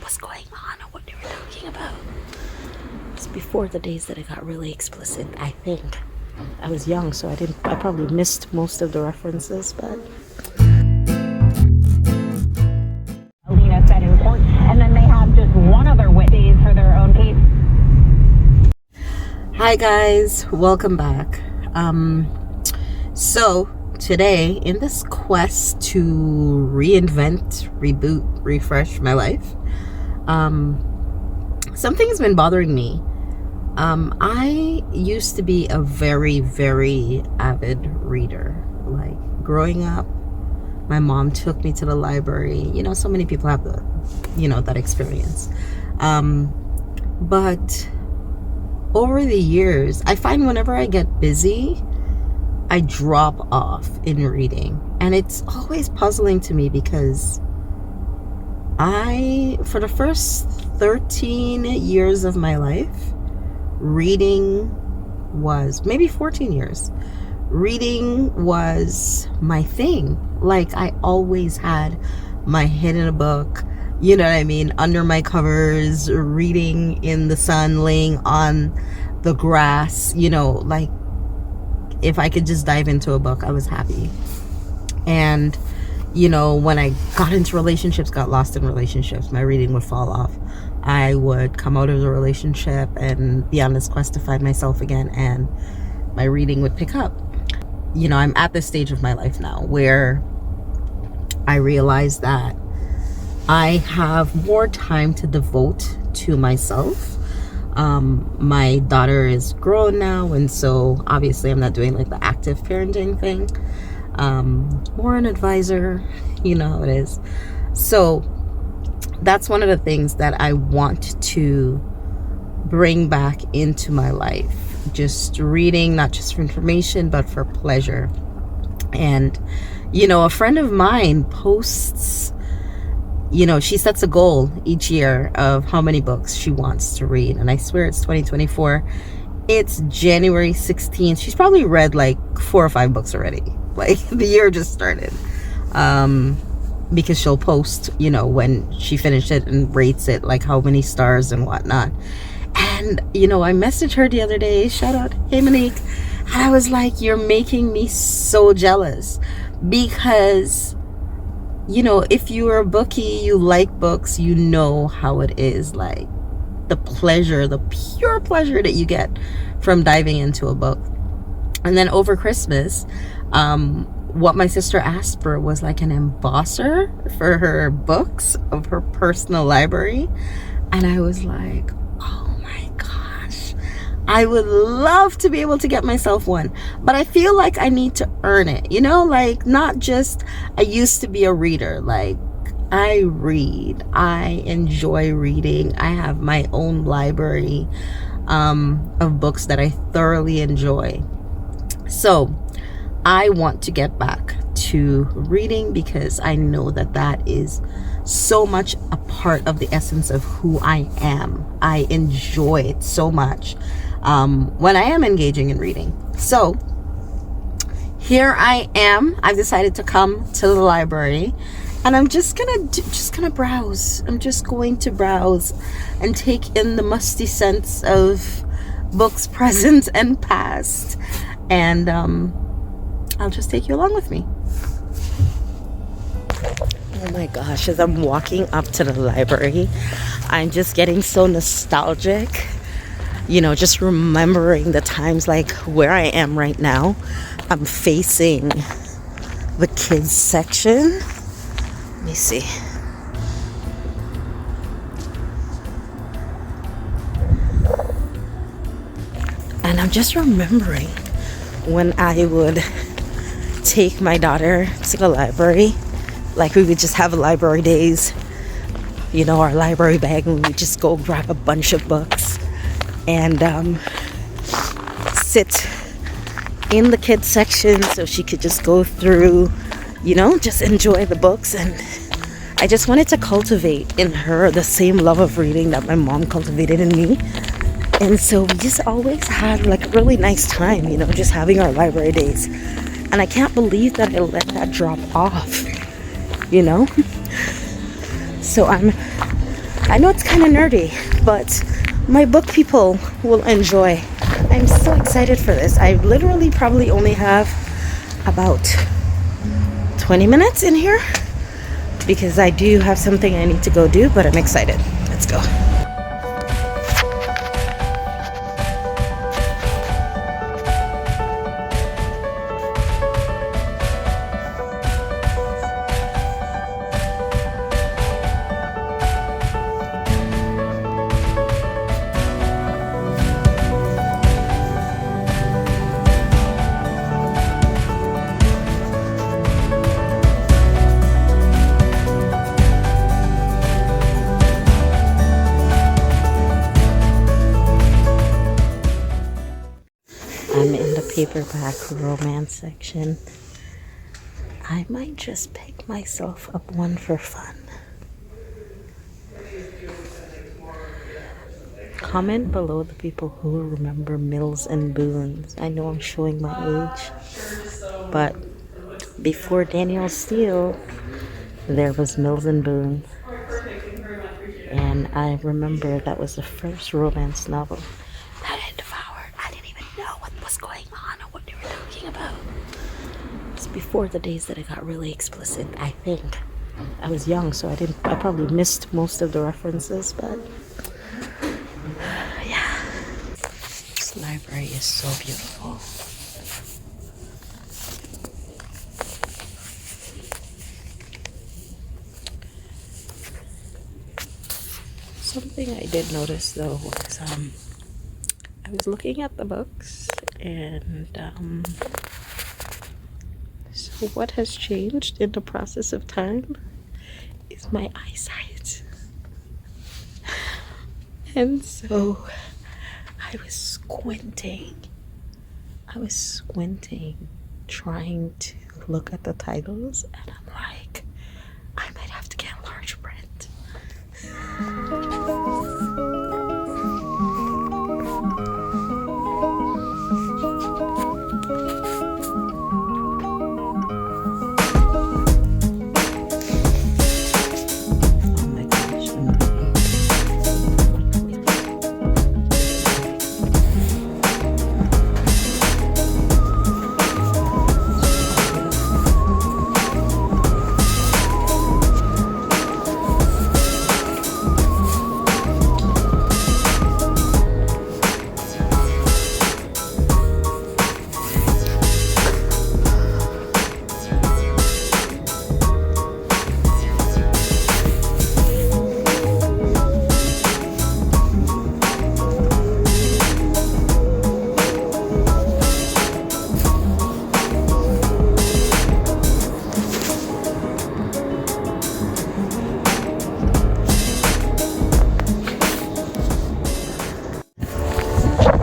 was going on or what they were talking about. It's before the days that I got really explicit, I think. I was young, so I probably missed most of the references, but Alina said in court, and then they have just one other witness for their own case. hi guys, welcome back. So today, in this quest to reinvent, reboot, refresh my life, something has been bothering me. I used to be a very, very avid reader. Like growing up, my mom took me to the library. You know, so many people have that experience. But over the years, I find whenever I get busy, I drop off in reading. And it's always puzzling to me because for the first 13 years of my life, reading was, maybe 14 years, reading was my thing. Like I always had my head in a book, you know what I mean, under my covers, reading in the sun, laying on the grass, like if I could just dive into a book, I was happy. And when I got into relationships, got lost in relationships, my reading would fall off. I would come out of the relationship and be on this quest to find myself again, and my reading would pick up. I'm at this stage of my life now where I realize that I have more time to devote to myself. My daughter is grown now, and so obviously I'm not doing like the active parenting thing. More an advisor, you know how it is. So that's one of the things that I want to bring back into my life. Just reading, not just for information, but for pleasure. And, a friend of mine posts, she sets a goal each year of how many books she wants to read. And I swear it's 2024. It's January 16th. She's probably read like 4 or 5 books already. Like the year just started. Because she'll post, when she finished it and rates it, like how many stars and whatnot. And, I messaged her the other day, shout out, hey Monique. And I was like, you're making me so jealous. Because, if you're a bookie, you like books, you know how it is. Like the pleasure, the pure pleasure that you get from diving into a book. And then over Christmas, what my sister asked for was like an embosser for her books of her personal library. And I was like, oh my gosh, I would love to be able to get myself one. But I feel like I need to earn it, like not just, I used to be a reader. Like I read, I enjoy reading. I have my own library of books that I thoroughly enjoy. So I want to get back to reading because I know that is so much a part of the essence of who I am. I enjoy it so much when I am engaging in reading. So here I am. I've decided to come to the library, and I'm just gonna browse. I'm just going to browse and take in the musty scents of books present and past. And I'll just take you along with me. Oh my gosh, as I'm walking up to the library, I'm just getting so nostalgic. Just remembering the times like where I am right now. I'm facing the kids section. Let me see. And I'm just remembering when I would take my daughter to the library. Like we would just have library days, our library bag, and we would just go grab a bunch of books and sit in the kids section so she could just go through, just enjoy the books. And I just wanted to cultivate in her the same love of reading that my mom cultivated in me. And so we just always had like a really nice time, just having our library days. And I can't believe that I let that drop off, So I'm I know it's kind of nerdy, but my book people will enjoy. I'm so excited for this. I literally probably only have about 20 minutes in here because I do have something I need to go do, but I'm excited. Let's go. I'm in the paperback romance section. I might just pick myself up one for fun. Comment below the people who remember Mills and Boons. I know I'm showing my age, but before Danielle Steele, there was Mills and Boon. And I remember that was the first romance novel that I devoured. I didn't even know what was going on or what they were talking about. It's before the days that it got really explicit, I think. I was young, so I probably missed most of the references, but yeah. This library is so beautiful. Something I did notice though was I was looking at the books, and so what has changed in the process of time is my eyesight. And so I was squinting, trying to look at the titles, and I'm like, I might have to get large print.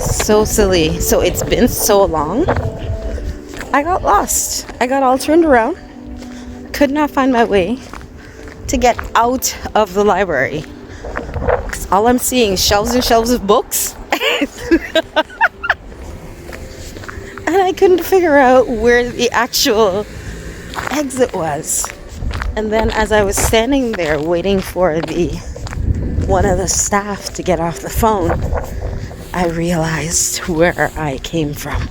So silly. So it's been so long. I got lost. I got all turned around. Could not find my way to get out of the library. 'Cause all I'm seeing is shelves and shelves of books. And I couldn't figure out where the actual exit was. And then as I was standing there waiting for one of the staff to get off the phone, I realized where I came from.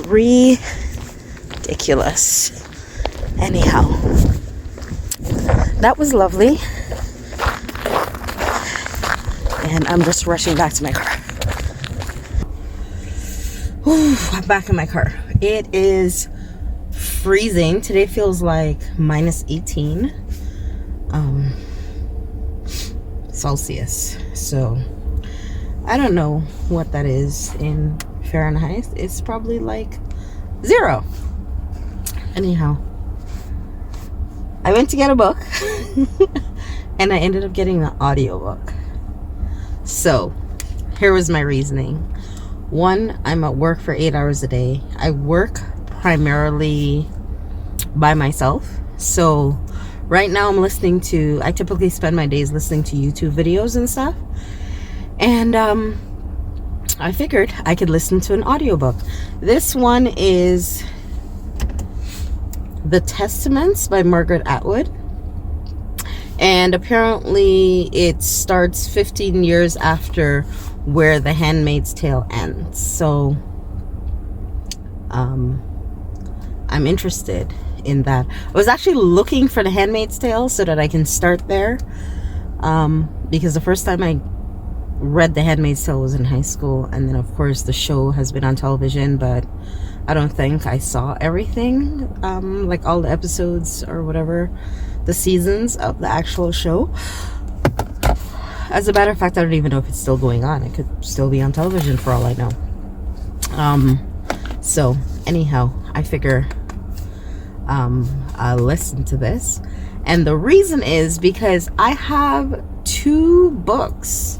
Ridiculous. Anyhow, that was lovely. And I'm just rushing back to my car. Whew, I'm back in my car. It is freezing. Today feels like minus 18 Celsius. So I don't know what that is in Fahrenheit. It's probably like 0. Anyhow, I went to get a book and I ended up getting the audiobook. So here was my reasoning. One, I'm at work for 8 hours a day. I work primarily by myself. So right now I typically spend my days listening to YouTube videos and stuff. And I figured I could listen to an audiobook. This one is The Testaments by Margaret Atwood. And apparently it starts 15 years after where The Handmaid's Tale ends. So I'm interested in that. I was actually looking for The Handmaid's Tale so that I can start there, because the first time I read The Handmaid's Tale was in high school, and then of course the show has been on television, but I don't think I saw everything, like all the episodes or whatever, the seasons of the actual show. As a matter of fact, I don't even know if it's still going on. It could still be on television for all I know. So anyhow, I figure I'll listen to this. And the reason is because I have 2 books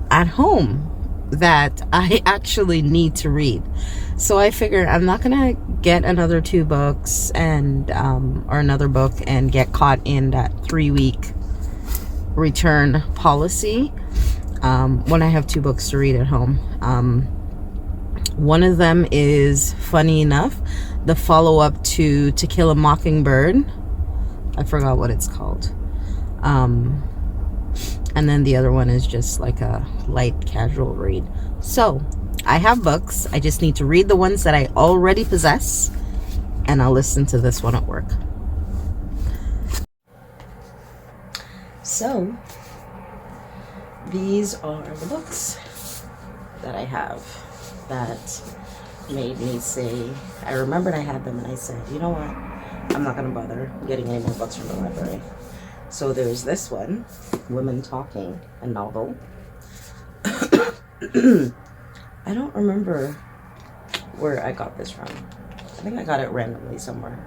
at home that I actually need to read. So I figure I'm not gonna get another 2 books and or another book and get caught in that 3-week return policy when I have 2 books to read at home. One of them is, funny enough, the follow-up to Kill a Mockingbird. I forgot what it's called. And then the other one is just like a light casual read. So I have books. I just need to read the ones that I already possess, and I'll listen to this one at work. So these are the books that I have that made me say, I remembered I had them and I said, you know what, I'm not gonna bother getting any more books from the library. So there's this one, Women Talking, a novel. I don't remember where I got this from. I think I got it randomly somewhere.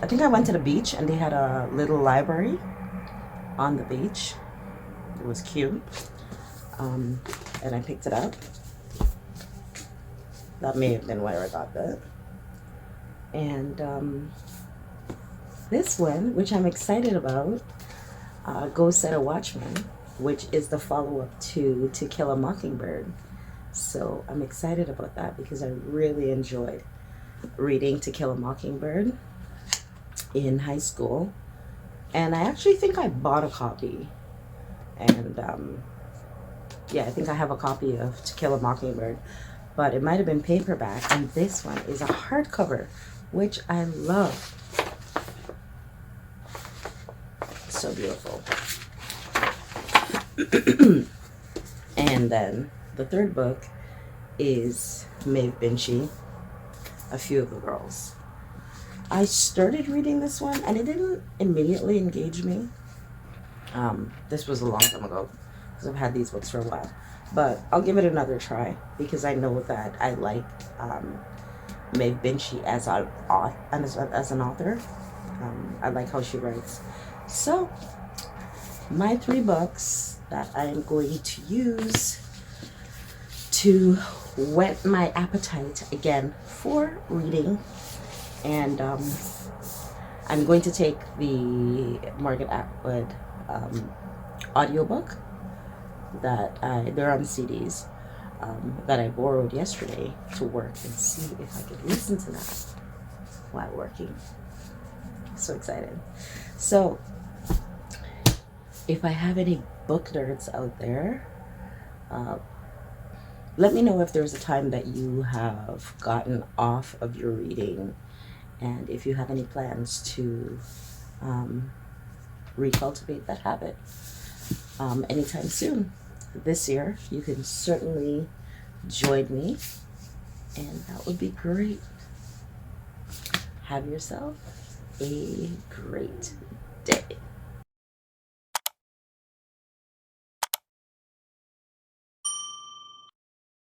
I think I went to the beach and they had a little library on the beach. It was cute. And I picked it up. That may have been where I got that. And this one, which I'm excited about, Go Set a Watchman, which is the follow-up to Kill a Mockingbird. So I'm excited about that because I really enjoyed reading To Kill a Mockingbird in high school. And I actually think I bought a copy. And yeah, I think I have a copy of To Kill a Mockingbird, but it might have been paperback. And this one is a hardcover, which I love. So beautiful. And then the third book is Maeve Binchy, A Few of the Girls. I started reading this one and it didn't immediately engage me. This was a long time ago because I've had these books for a while, but I'll give it another try because I know that I like Maeve Binchy as an author. I like how she writes. So my 3 books that I'm going to use to whet my appetite again for reading, and I'm going to take the Margaret Atwood audiobook that they're on CDs that I borrowed yesterday to work and see if I could listen to that while working. So excited. So if I have any book nerds out there, let me know if there's a time that you have gotten off of your reading and if you have any plans to recultivate that habit anytime soon. This year, you can certainly join me, and that would be great. Have yourself a great day.